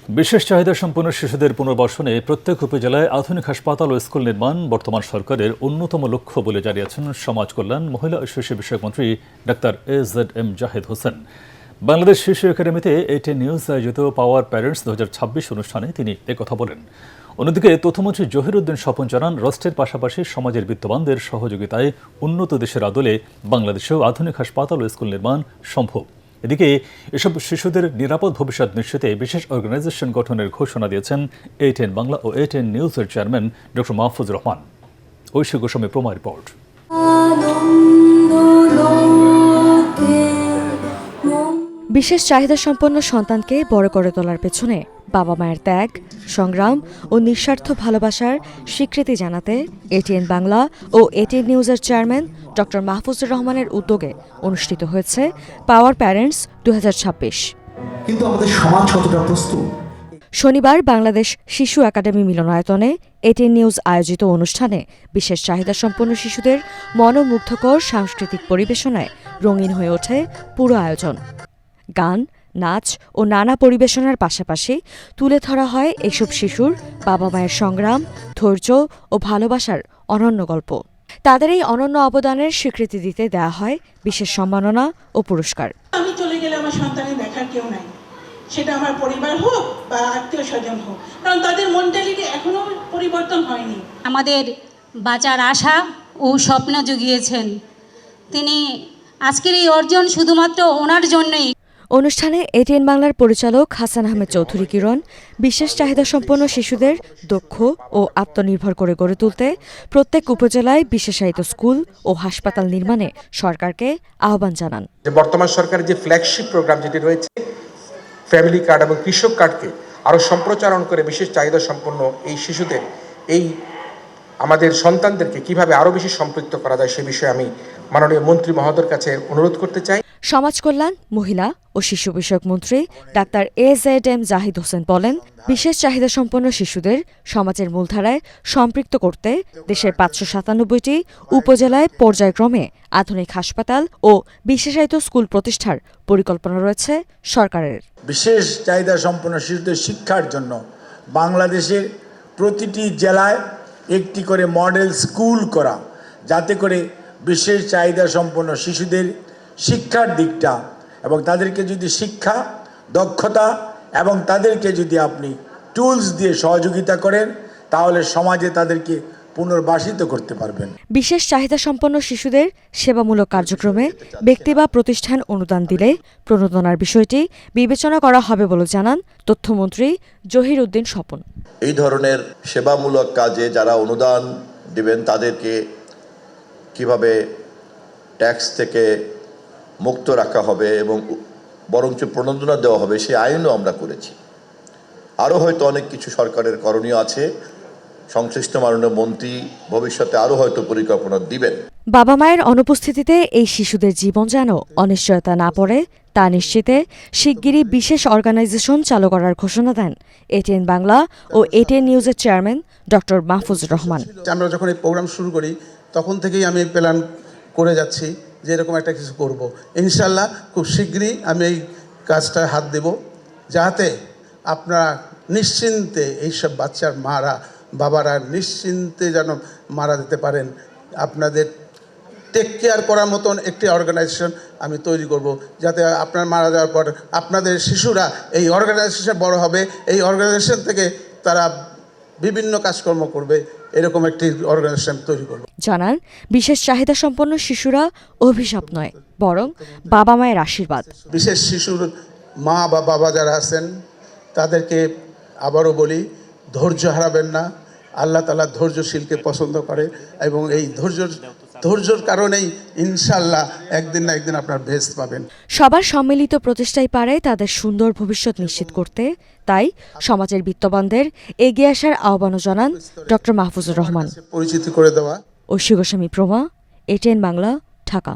বিশেষ চাহিদা সম্পন্ন শিশুদের পুনর্বাসনে প্রত্যেক উপজেলায় আধুনিক হাসপাতাল ও স্কুল নির্মাণ বর্তমান সরকারের অন্যতম লক্ষ্য বলে জানিয়েছেন সমাজ কল্যাণ, মহিলা ও শিশু বিষয়ক মন্ত্রী ডাক্তার AZM জাহিদ হোসেন। বাংলাদেশ শিশু একাডেমিতে ATN নিউজ আয়োজিত পাওয়ার প্যারেন্টস 2026 অনুষ্ঠানে তিনি একথা বলেন। অন্যদিকে তথ্যমন্ত্রী জহিরুদ্দিন স্বপন জানান, রাষ্ট্রের পাশাপাশি সমাজের বিত্তবানদের সহযোগিতায় উন্নত দেশের আদলে বাংলাদেশেও আধুনিক হাসপাতাল ও স্কুল নির্মাণ সম্ভব। এদিকে এসব শিশুদের নিরাপদ ভবিষ্যৎ নিশ্চিতে বিশেষ অর্গানাইজেশন গঠনের ঘোষণা দিয়েছেন ATN বাংলা ও ATN নিউজের chairman doctor Mahfuzur Rahman. Oishi Goswami প্রমা report. বিশেষ চাহিদা সম্পন্ন সন্তানকে বড় করে তোলার পেছনে বাবা মায়ের ত্যাগ, সংগ্রাম ও নিঃস্বার্থ ভালোবাসার স্বীকৃতি জানাতে ATN বাংলা ও ATN নিউজের চেয়ারম্যান ডক্টর মাহফুজুর রহমানের উদ্যোগে অনুষ্ঠিত হয়েছে পাওয়ার প্যারেন্টস 2026। কিন্তু আমাদের সমাজ কতটা প্রস্তুত? শনিবার বাংলাদেশ শিশু একাডেমি মিলনায়তনে ATN নিউজ আয়োজিত অনুষ্ঠানে বিশেষ চাহিদা সম্পন্ন শিশুদের মনোমুগ্ধকর সাংস্কৃতিক পরিবেশনায় রঙিন হয়ে ওঠে পুরো আয়োজন। গান, নাচ ও নানা পরিবেশনার পাশাপাশি তুলে ধরা হয় এসব শিশুর বাবা মায়ের সংগ্রাম, ধৈর্য ও ভালোবাসার অনন্য গল্প। তাদের এই অনন্য অবদানের স্বীকৃতি দিতে দেয়া হয় বিশেষ সম্মাননা ও পুরস্কার। আমি চলে গেলে আমার সন্তানের দেখার কেউ নাই, সেটা আমার পরিবার হোক বা আত্মীয় স্বজন হোক, কারণ তাদের মেন্টালিটি এখনো পরিবর্তন হয়নি। আমাদের বাঁচার আশা ও স্বপ্ন জুগিয়েছেন তিনি। আজকের এই অর্জন শুধুমাত্র ওনার জন্যই। অনুষ্ঠানে ATN বাংলার পরিচালক হাসান আহমেদ চৌধুরী কিরণ বিশেষ চাহিদা সম্পন্ন শিশুদের দক্ষ ও আত্মনির্ভর করে গড়ে তুলতে প্রত্যেক উপজেলায় বিশেষায়িত স্কুল ও হাসপাতাল নির্মাণে সরকারকে আহ্বান জানান। বর্তমান সরকারের যে ফ্ল্যাগশিপ প্রোগ্রাম যেটি রয়েছে, ফ্যামিলি কার্ড এবং কৃষক কার্ডকে আরও সম্প্রচারণ করে বিশেষ চাহিদা সম্পন্ন এই শিশুদের, এই আমাদের সন্তানদেরকে কিভাবে আরও বেশি সম্পৃক্ত করা যায় সে বিষয়ে আমি মাননীয় মন্ত্রী মহোদয়ের কাছে অনুরোধ করতে চাই। সমাজ কল্যাণ, মহিলা ও শিশু বিষয়ক মন্ত্রী ডাক্তার AZM জাহিদ হোসেন বলেন, বিশেষ চাহিদা সম্পন্ন শিশুদের সমাজের মূলধারায় সম্পৃক্ত করতে দেশের 597টি উপজেলায় পর্যায়ক্রমে আধুনিক হাসপাতাল ও বিশেষায়িত স্কুল প্রতিষ্ঠার পরিকল্পনা রয়েছে সরকারের। বিশেষ চাহিদা সম্পন্ন শিশুদের শিক্ষার জন্য বাংলাদেশের প্রতিটি জেলায় একটি করে মডেল স্কুল করা, যাতে করে বিশেষ চাহিদা সম্পন্ন শিশুদের শিক্ষার দিকটা এবং তাদেরকে যদি শিক্ষা, দক্ষতা এবং তাদেরকে যদি আপনি টুলস দিয়ে সহযোগিতা করেন, তাহলে সমাজে তাদেরকে পুনর্বাসিত করতে পারবেন। বিশেষ চাহিদা সম্পন্ন শিশুদের সেবামূলক কার্যক্রমে ব্যক্তি বা প্রতিষ্ঠান অনুদান দিলে প্রণোদনার বিষয়টি বিবেচনা করা হবে বলে জানান তথ্যমন্ত্রী জহিরুদ্দিন স্বপন। এই ধরনের সেবামূলক কাজে যারা অনুদান দিবেন তাদেরকে কিভাবে ট্যাক্স থেকে মুক্ত রাখা হবে এবং বরঞ্চ প্রণোদনা দেওয়া হবে, সেই আইনও আমরা করেছি। আরও হয়তো অনেক কিছু সরকারের করণীয় আছে। সংশ্লিষ্ট মাননীয় মন্ত্রী ভবিষ্যতে আরও হয়তো পরিকল্পনা দিবেন। বাবা মায়ের অনুপস্থিতিতে এই শিশুদের জীবন যেন অনিশ্চয়তা না পড়ে তা নিশ্চিতে শিগগিরই বিশেষ অর্গানাইজেশন চালু করার ঘোষণা দেন ATN বাংলা ও ATN নিউজের চেয়ারম্যান ডক্টর মাহফুজুর রহমান। আমরা যখন এই প্রোগ্রাম শুরু করি তখন থেকেই আমি প্ল্যান করে যাচ্ছি যে এরকম একটা কিছু করব। ইনশাল্লাহ খুব শীঘ্রই আমি এই কাজটা হাত দেব, যাতে আপনারা নিশ্চিন্তে এইসব বাচ্চার মারা, বাবারা নিশ্চিন্তে যেন মারা যেতে পারেন। আপনাদের টেক কেয়ার করার মতন একটি অর্গানাইজেশন আমি তৈরি করব, যাতে আপনার মারা যাওয়ার পর আপনাদের শিশুরা এই অর্গানাইজেশন বড় হবে, এই অর্গানাইজেশন থেকে তারা বিভিন্ন কাজকর্ম করবে, এরকম একটি অর্গানাইজেশন তৈরি করব। জানান, বিশেষ চাহিদা সম্পন্ন শিশুরা অভিশাপ নয়, বরং বাবা মায়ের আশীর্বাদ। বিশেষ শিশুর মা বা বাবা যারা আছেন তাদেরকে আবারও বলি, ধৈর্য হারাবেন না। আল্লাহ তাআলা ধৈর্যশীলকে পছন্দ করে এবং এই ধৈর্যর কারণেই ইনশাল্লাহ একদিন না একদিন আপনার ভেস্ট পাবেন। সবার সম্মিলিত প্রচেষ্টাই পারে তাদের সুন্দর ভবিষ্যৎ নিশ্চিত করতে। তাই সমাজের বিত্তবানদের এগিয়ে আসার আহ্বানও জানান ডক্টর মাহফুজুর রহমান। পরিচিতি করে দেওয়া। ঐশী গোস্বামী প্রমা, ATN বাংলা, ঢাকা।